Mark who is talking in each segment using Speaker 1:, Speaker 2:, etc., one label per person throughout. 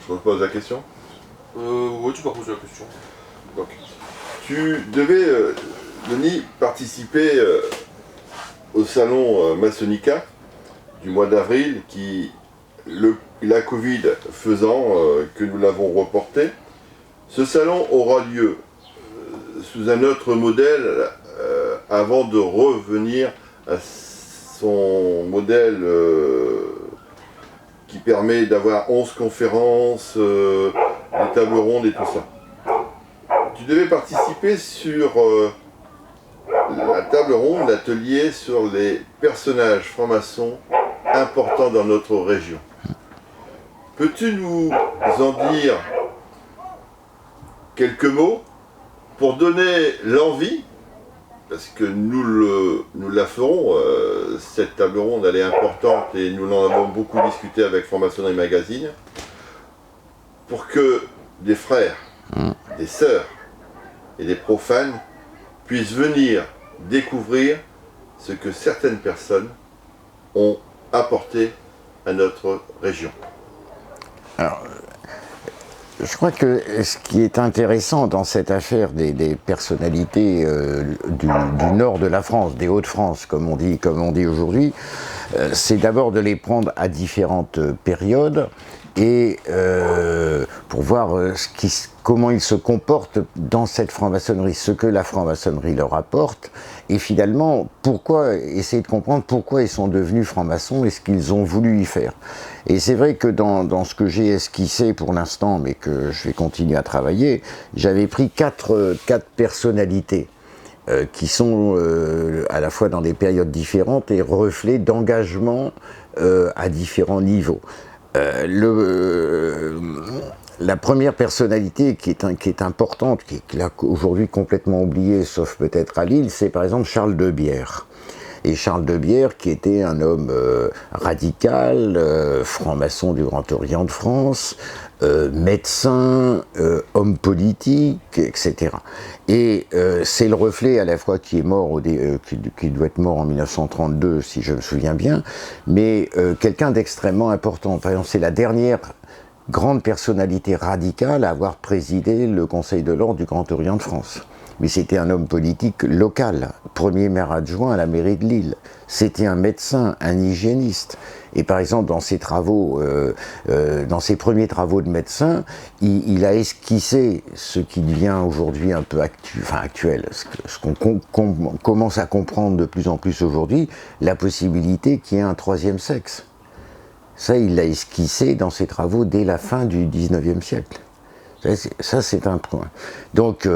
Speaker 1: Je pose la question.
Speaker 2: Oui, tu peux poser la question.
Speaker 1: Donc, tu devais, Denis, participer au salon Masonica du mois d'avril qui, la Covid faisant que nous l'avons reporté. Ce salon aura lieu sous un autre modèle avant de revenir à son modèle qui permet d'avoir 11 conférences, des tables rondes et tout ça. Tu devais participer sur la table ronde, l'atelier sur les personnages francs-maçons importants dans notre région. Peux-tu nous en dire quelques mots pour donner l'envie, parce que nous la ferons, cette table ronde elle est importante et nous en avons beaucoup discuté avec Franc-Maçonnerie Magazine, pour que des frères, des sœurs et des profanes puissent venir découvrir ce que certaines personnes ont apporté à notre région.
Speaker 3: Alors, je crois que ce qui est intéressant dans cette affaire des personnalités du nord de la France, des Hauts-de-France, comme on dit aujourd'hui, c'est d'abord de les prendre à différentes périodes et pour voir comment ils se comportent dans cette franc-maçonnerie, ce que la franc-maçonnerie leur apporte, et finalement, essayer de comprendre pourquoi ils sont devenus francs-maçons et ce qu'ils ont voulu y faire. Et c'est vrai que dans ce que j'ai esquissé pour l'instant, mais que je vais continuer à travailler, j'avais pris quatre personnalités qui sont à la fois dans des périodes différentes et reflets d'engagement à différents niveaux. La première personnalité qui est importante, qui est aujourd'hui complètement oubliée, sauf peut-être à Lille, c'est par exemple Charles de Bière. Et Charles de Bière, qui était un homme radical, franc-maçon du Grand Orient de France, médecin, homme politique, etc. Et c'est le reflet à la fois qui est mort, qui doit être mort en 1932, si je me souviens bien, mais quelqu'un d'extrêmement important. Par exemple, c'est la dernière grande personnalité radicale à avoir présidé le Conseil de l'Ordre du Grand Orient de France. Mais c'était un homme politique local, premier maire adjoint à la mairie de Lille. C'était un médecin, un hygiéniste. Et par exemple, dans ses travaux, dans ses premiers travaux de médecin, il a esquissé ce qui devient aujourd'hui un peu actuel, ce qu'on commence à comprendre de plus en plus aujourd'hui, la possibilité qu'il y ait un troisième sexe. Ça, il l'a esquissé dans ses travaux dès la fin du XIXe siècle. Ça, c'est un point. Donc,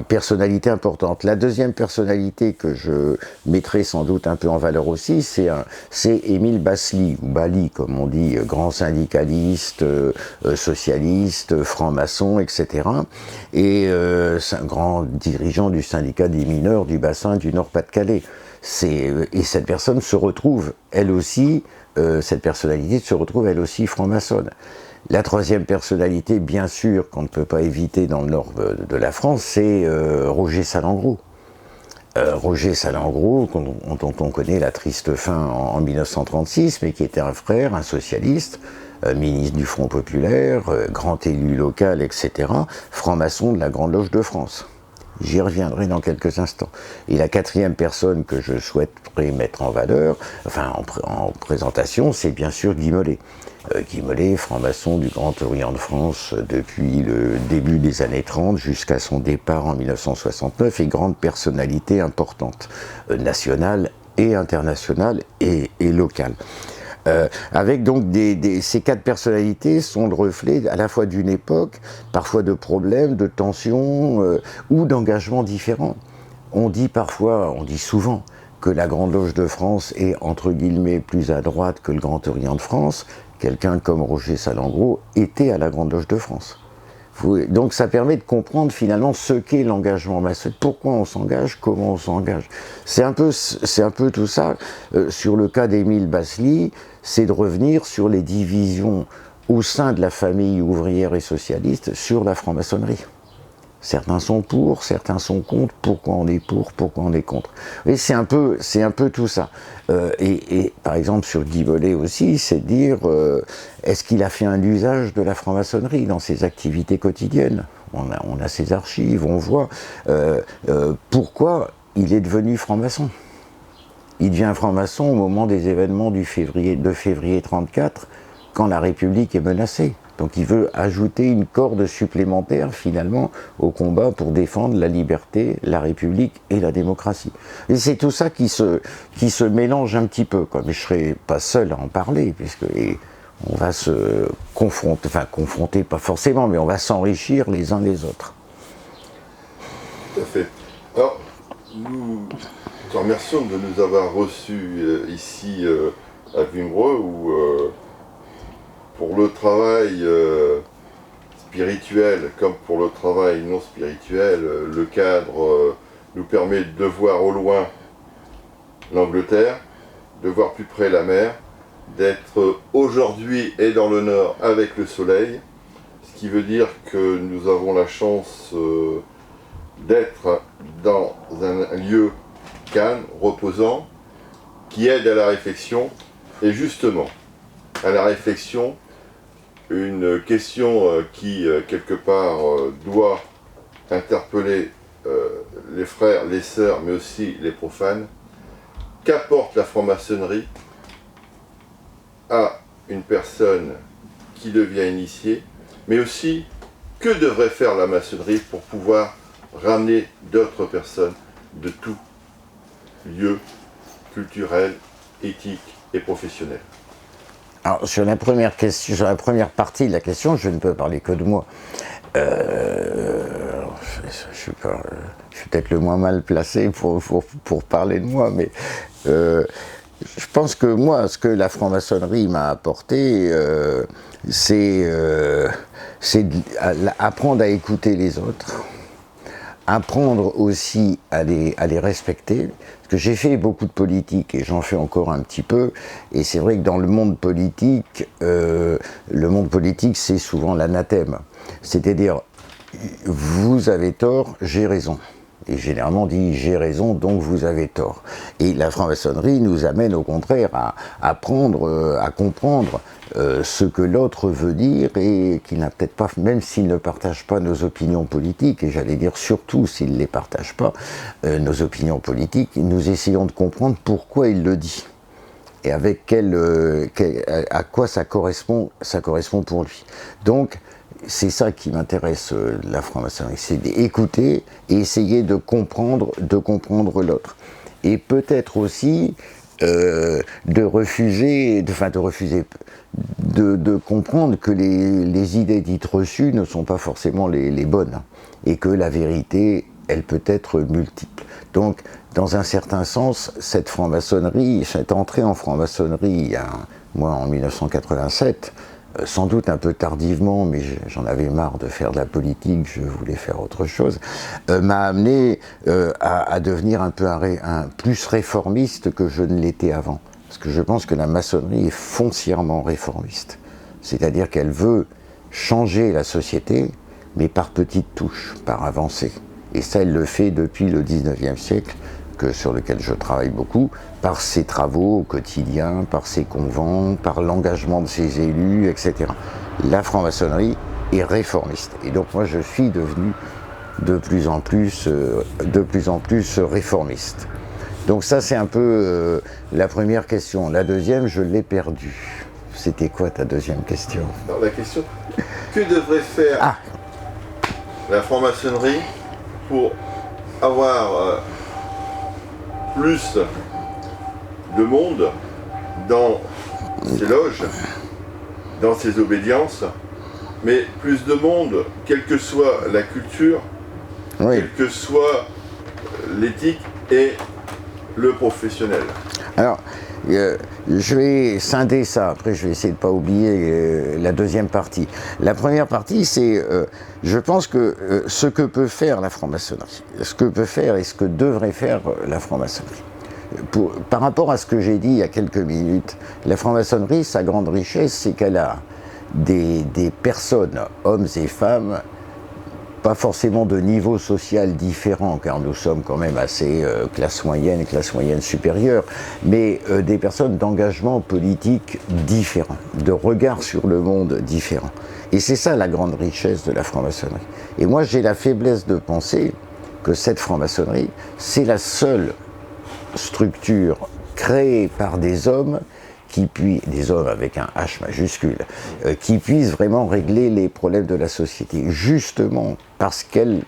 Speaker 3: personnalité importante. La deuxième personnalité que je mettrai sans doute un peu en valeur aussi, c'est Émile Basly, ou Bali, comme on dit, grand syndicaliste, socialiste, franc-maçon, etc. Et c'est un grand dirigeant du syndicat des mineurs du bassin du Nord-Pas-de-Calais. Et cette personne se retrouve, elle aussi, cette personnalité se retrouve, elle aussi, franc-maçonne. La troisième personnalité, bien sûr, qu'on ne peut pas éviter dans le nord de la France, c'est Roger Salengro. Roger Salengro, dont on connaît la triste fin en 1936, mais qui était un frère, un socialiste, ministre du Front Populaire, grand élu local, etc., franc-maçon de la Grande Loge de France. J'y reviendrai dans quelques instants. Et la quatrième personne que je souhaiterais mettre en valeur, enfin en présentation, c'est bien sûr Guy Mollet. Guy Mollet, franc-maçon du Grand Orient de France depuis le début des années 30 jusqu'à son départ en 1969, et grande personnalité importante, nationale et internationale et locale. Avec donc ces quatre personnalités sont le reflet à la fois d'une époque, parfois de problèmes, de tensions ou d'engagements différents. On dit souvent que la Grande Loge de France est entre guillemets plus à droite que le Grand Orient de France. Quelqu'un comme Roger Salengro était à la Grande Loge de France. Donc ça permet de comprendre finalement ce qu'est l'engagement maçonnique, pourquoi on s'engage, comment on s'engage. C'est un peu tout ça. Sur le cas d'Émile Basly, c'est de revenir sur les divisions au sein de la famille ouvrière et socialiste sur la franc-maçonnerie. Certains sont pour, certains sont contre. Pourquoi on est pour, pourquoi on est contre? Et c'est un peu tout ça. Et par exemple sur Guy Bollet aussi, c'est de dire est-ce qu'il a fait un usage de la franc-maçonnerie dans ses activités quotidiennes? On a ses archives, on voit pourquoi il est devenu franc-maçon. Il devient franc-maçon au moment des événements de février 1934, quand la République est menacée. Donc il veut ajouter une corde supplémentaire finalement au combat pour défendre la liberté, la République et la démocratie. Et c'est tout ça qui se mélange un petit peu, quoi. Mais je ne serai pas seul à en parler, puisque on va se confronter pas forcément, mais on va s'enrichir les uns les autres.
Speaker 1: Tout à fait. Alors, nous te remercions de nous avoir reçus ici à Wimereux, où pour le travail spirituel comme pour le travail non spirituel, le cadre nous permet de voir au loin l'Angleterre, de voir plus près la mer, d'être aujourd'hui et dans le nord avec le soleil, ce qui veut dire que nous avons la chance d'être dans un lieu calme, reposant, qui aide à la réflexion, et justement, à la réflexion, une question qui, quelque part, doit interpeller les frères, les sœurs, mais aussi les profanes. Qu'apporte la franc-maçonnerie à une personne qui devient initiée, mais aussi, que devrait faire la maçonnerie pour pouvoir ramener d'autres personnes de tout lieu culturel, éthique et professionnel?
Speaker 3: Alors, sur la première question, sur la première partie de la question, je ne peux parler que de moi. Je suis peut-être le moins mal placé pour parler de moi, mais je pense que moi, ce que la franc-maçonnerie m'a apporté, c'est apprendre à écouter les autres, apprendre aussi à les respecter. Parce que j'ai fait beaucoup de politique et j'en fais encore un petit peu. Et c'est vrai que dans le monde politique, c'est souvent l'anathème. C'est-à-dire, vous avez tort, j'ai raison. Et généralement on dit j'ai raison, donc vous avez tort. Et la franc-maçonnerie nous amène au contraire à apprendre, à comprendre ce que l'autre veut dire et qu'il n'a peut-être pas, même s'il ne partage pas nos opinions politiques, et j'allais dire surtout s'il ne les partage pas, nos opinions politiques, nous essayons de comprendre pourquoi il le dit et avec à quoi ça correspond pour lui. Donc, c'est ça qui m'intéresse, la franc-maçonnerie, c'est d'écouter et essayer de comprendre l'autre. Et peut-être aussi de comprendre que les idées dites reçues ne sont pas forcément les bonnes, et que la vérité, elle peut être multiple. Donc, dans un certain sens, cette franc-maçonnerie, cette entrée en franc-maçonnerie, moi en 1987, sans doute un peu tardivement, mais j'en avais marre de faire de la politique, je voulais faire autre chose, m'a amené à devenir un peu plus réformiste que je ne l'étais avant. Parce que je pense que la maçonnerie est foncièrement réformiste. C'est-à-dire qu'elle veut changer la société, mais par petites touches, par avancées. Et ça, elle le fait depuis le 19e siècle, sur lequel je travaille beaucoup, par ses travaux au quotidien, par ses convents, par l'engagement de ses élus, etc. La franc-maçonnerie est réformiste. Et donc moi je suis devenu de plus en plus réformiste. Donc ça c'est un peu la première question. La deuxième, je l'ai perdue. C'était quoi ta deuxième question?
Speaker 1: Alors la question, que devrait faire la franc-maçonnerie pour avoir plus de monde dans ses loges, dans ses obédiences, mais plus de monde, quelle que soit la culture, quelle que soit l'éthique et le professionnel.
Speaker 3: Alors, je vais scinder ça, après je vais essayer de ne pas oublier la deuxième partie. La première partie, c'est, je pense que ce que peut faire la franc-maçonnerie, ce que peut faire et ce que devrait faire la franc-maçonnerie. Par rapport à ce que j'ai dit il y a quelques minutes, la franc-maçonnerie, sa grande richesse, c'est qu'elle a des personnes, hommes et femmes, pas forcément de niveau social différent, car nous sommes quand même assez classe moyenne et classe moyenne supérieure, mais des personnes d'engagement politique différent, de regard sur le monde différent. Et c'est ça la grande richesse de la franc-maçonnerie. Et moi j'ai la faiblesse de penser que cette franc-maçonnerie, c'est la seule structure créée par des hommes des hommes avec un H majuscule, qui puissent vraiment régler les problèmes de la société, justement parce qu'elle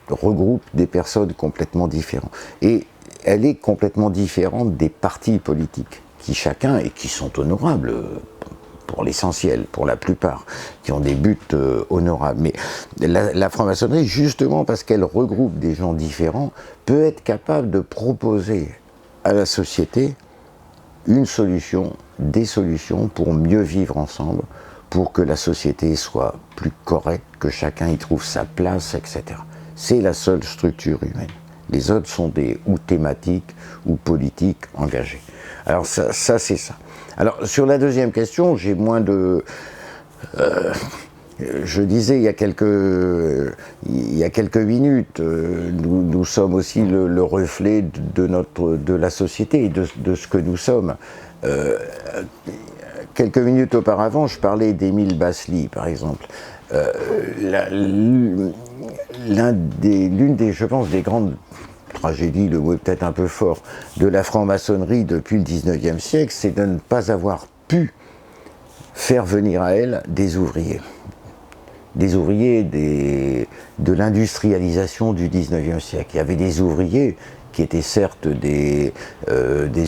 Speaker 3: regroupe des personnes complètement différentes. Et elle est complètement différente des partis politiques, qui chacun, et qui sont honorables pour l'essentiel, pour la plupart, qui ont des buts honorables. Mais la franc-maçonnerie, justement parce qu'elle regroupe des gens différents, peut être capable de proposer à la société une solution, des solutions pour mieux vivre ensemble, pour que la société soit plus correcte, que chacun y trouve sa place, etc. C'est la seule structure humaine. Les autres sont ou thématiques ou politiques engagées. Alors ça c'est ça. Alors sur la deuxième question, j'ai moins de... je disais il y a quelques minutes, nous sommes aussi le reflet de la société et de ce que nous sommes. Quelques minutes auparavant, je parlais d'Émile Basly, par exemple. L'une des, je pense, des grandes tragédies, le mot est peut-être un peu fort, de la franc-maçonnerie depuis le 19e siècle, c'est de ne pas avoir pu faire venir à elle des ouvriers. Des ouvriers de l'industrialisation du 19e siècle. Il y avait des ouvriers qui étaient certes des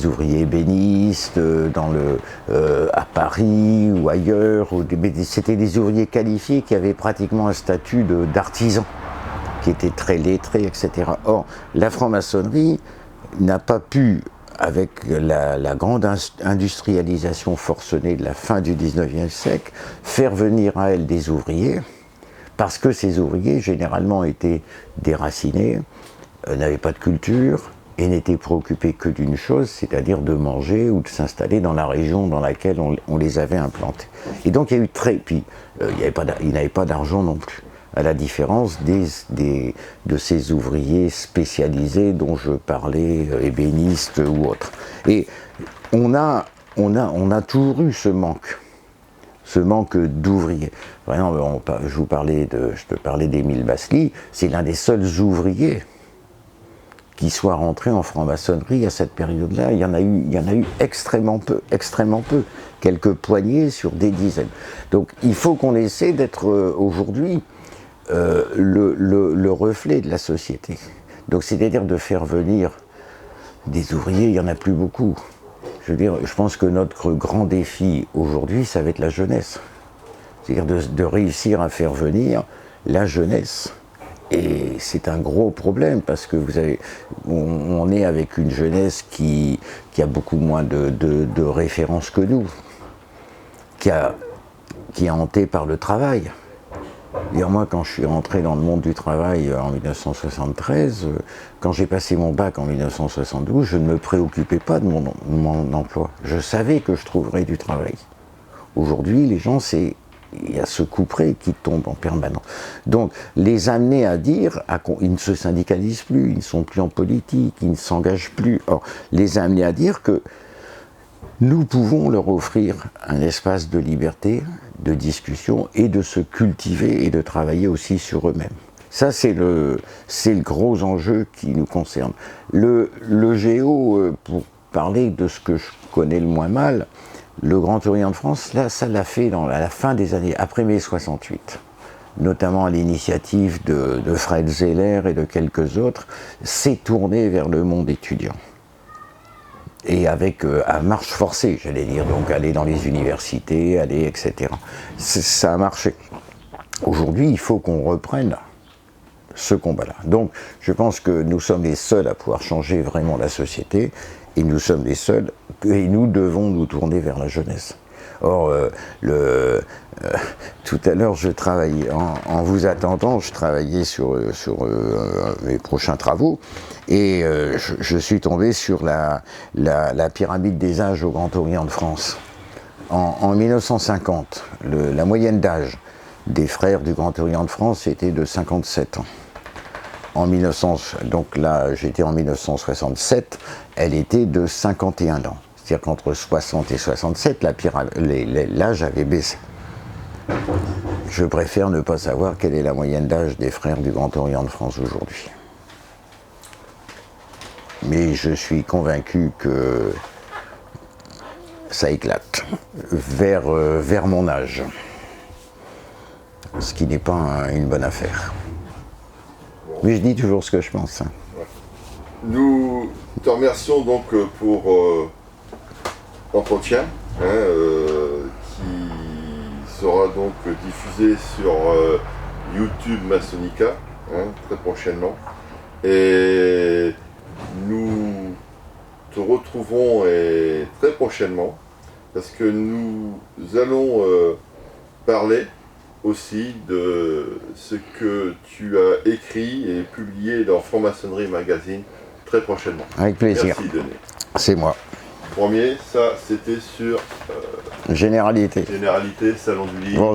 Speaker 3: ouvriers ébénistes à Paris ou ailleurs, mais c'était des ouvriers qualifiés qui avaient pratiquement un statut d'artisans, qui étaient très lettrés, etc. Or, la franc-maçonnerie n'a pas pu, avec la grande industrialisation forcenée de la fin du 19e siècle, faire venir à elle des ouvriers, parce que ces ouvriers, généralement, étaient déracinés, n'avaient pas de culture, et n'étaient préoccupés que d'une chose, c'est-à-dire de manger ou de s'installer dans la région dans laquelle on les avait implantés. Et donc il y a eu puis ils n'avaient pas d'argent non plus, à la différence de ces ouvriers spécialisés dont je parlais, ébénistes ou autres. Et on a toujours eu ce manque d'ouvriers. Par exemple, je te parlais d'Émile Basly, c'est l'un des seuls ouvriers qui soit rentré en franc-maçonnerie à cette période-là. Il y en a eu extrêmement peu, quelques poignées sur des dizaines. Donc il faut qu'on essaie d'être aujourd'hui le reflet de la société. Donc c'est-à-dire de faire venir des ouvriers, il n'y en a plus beaucoup. Je veux dire, je pense que notre grand défi aujourd'hui, ça va être la jeunesse. C'est-à-dire de réussir à faire venir la jeunesse. Et c'est un gros problème parce que on est avec une jeunesse qui a beaucoup moins de références que nous, qui est hantée par le travail. Et moi, quand je suis rentré dans le monde du travail en 1973, quand j'ai passé mon bac en 1972, je ne me préoccupais pas de mon emploi. Je savais que je trouverais du travail. Aujourd'hui, les gens, il y a ce couperet qui tombe en permanence. Donc, les amener à dire, ils ne se syndicalisent plus, ils ne sont plus en politique, ils ne s'engagent plus. Or, les amener à dire que nous pouvons leur offrir un espace de liberté, de discussion et de se cultiver et de travailler aussi sur eux-mêmes. Ça, c'est le gros enjeu qui nous concerne. Le géo, pour parler de ce que je connais le moins mal, le Grand Orient de France, là, ça l'a fait à la fin des années, après mai 68, notamment à l'initiative de Fred Zeller et de quelques autres, s'est tourné vers le monde étudiant. Et avec à marche forcée, j'allais dire, donc aller dans les universités, etc. Ça a marché. Aujourd'hui, il faut qu'on reprenne ce combat-là. Donc, je pense que nous sommes les seuls à pouvoir changer vraiment la société, et nous sommes les seuls, et nous devons nous tourner vers la jeunesse. Or, tout à l'heure, je travaillais, en vous attendant, je travaillais sur mes prochains travaux, et je suis tombé sur la pyramide des âges au Grand Orient de France. En 1950, la moyenne d'âge des frères du Grand Orient de France était de 57 ans. Donc là, j'étais en 1967, elle était de 51 ans. C'est-à-dire qu'entre 60 et 67, l'âge avait baissé. Je préfère ne pas savoir quelle est la moyenne d'âge des frères du Grand Orient de France aujourd'hui. Mais je suis convaincu que ça éclate vers mon âge. Ce qui n'est pas une bonne affaire. Mais je dis toujours ce que je pense. Hein.
Speaker 1: Nous te remercions donc pour l'entretien qui sera donc diffusé sur YouTube Masonica très prochainement. Et nous te retrouverons très prochainement parce que nous allons parler aussi de ce que tu as écrit et publié dans Franc-Maçonnerie Magazine très prochainement.
Speaker 3: Avec plaisir.
Speaker 1: Merci Denis.
Speaker 3: C'est moi.
Speaker 1: Premier, ça c'était sur
Speaker 3: Généralité.
Speaker 1: Généralité, Salon du Livre.
Speaker 3: Bon,